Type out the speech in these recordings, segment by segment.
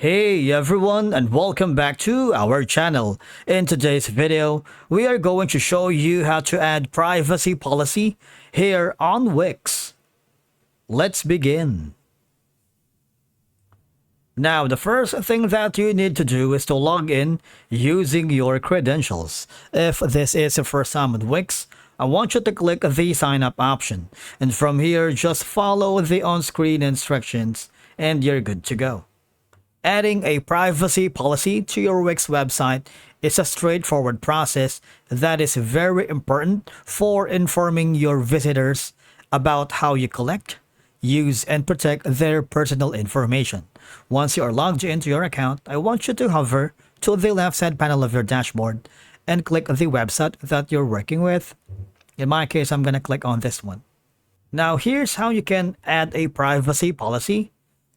Hey everyone, and welcome back to our channel. In today's video, we are going to show you how to add privacy policy here on Wix. Let's begin. Now, the first thing that you need to do is to log in using your credentials. If this is your first time with Wix, I want you to click the sign up option. And from here, just follow the on-screen instructions and you're good to go. Adding a privacy policy to your Wix website is a straightforward process that is very important for informing your visitors about how you collect, use, and protect their personal information. Once you are logged into your account, I want you to hover to the left side panel of your dashboard and click the website that you're working with. In my case, I'm going to click on this one. Now, here's how you can add a privacy policy.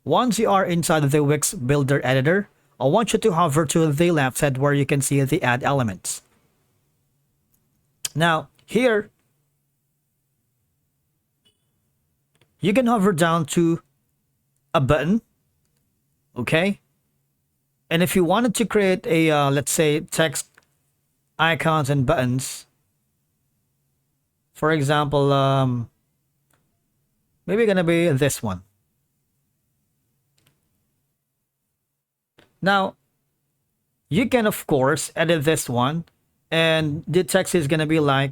Once you are inside the Wix Builder Editor, I want you to hover to the left side where you can see the add elements. Now, here, you can hover down to a button, okay? And if you wanted to create a, let's say, text icons and buttons, for example, maybe gonna be this one. Now, you can, of course, edit this one, and the text is going to be like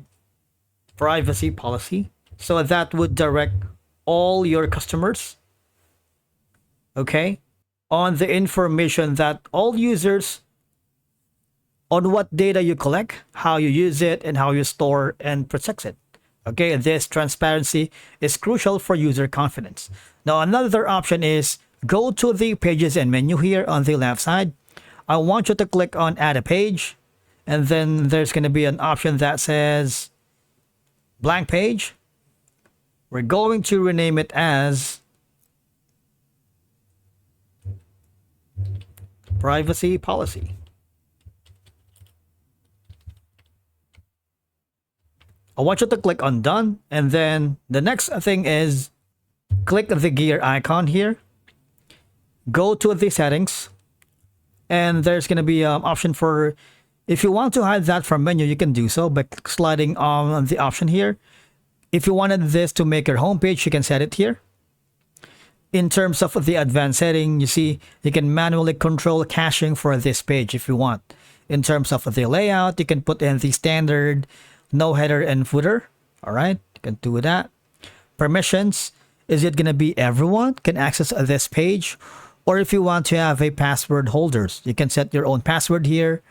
privacy policy. So that would direct all your customers, okay, on the information that all users, on what data you collect, how you use it, and how you store and protect it. Okay, this transparency is crucial for user confidence. Now, another option is go to the pages and menu here on the left side. I want you to click on add a page, and then there's going to be an option that says blank page. We're going to rename it as privacy policy. I want you to click on done, and then the next thing is click the gear icon here. Go to the settings, and there's going to be an option for, if you want to hide that from menu, you can do so by sliding on the option here. If you wanted this to make your homepage, you can set it here. In terms of the advanced setting, you see, you can manually control caching for this page if you want. In terms of the layout, you can put in the standard, no header and footer. All right, you can do that. Permissions, is it going to be everyone can access this page? Or if you want to have a password holders, you can set your own password here.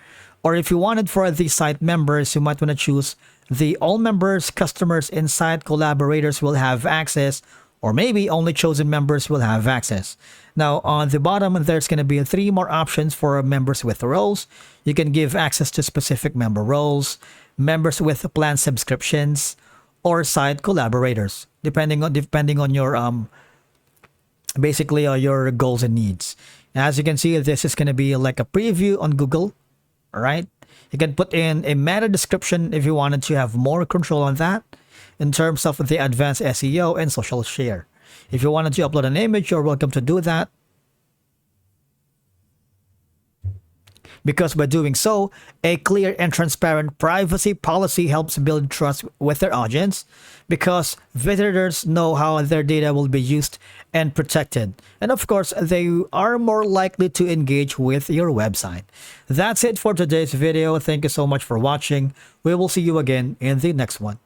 Or if you wanted for the site members, you might want to choose the all members, customers, and site collaborators will have access, or maybe only chosen members will have access. Now, on the bottom, there's going to be 3 more options for members with roles. You can give access to specific member roles, members with plan subscriptions, or site collaborators, depending on your basically your goals and needs. As you can see, this is going to be like a preview on Google. All right, you can put in a meta description if you wanted to have more control on that in terms of the advanced SEO and social share. If you wanted to upload an image, you're welcome to do that, because by doing so, a clear and transparent privacy policy helps build trust with their audience, because visitors know how their data will be used and protected. And of course, they are more likely to engage with your website. That's it for today's video. Thank you so much for watching. We will see you again in the next one.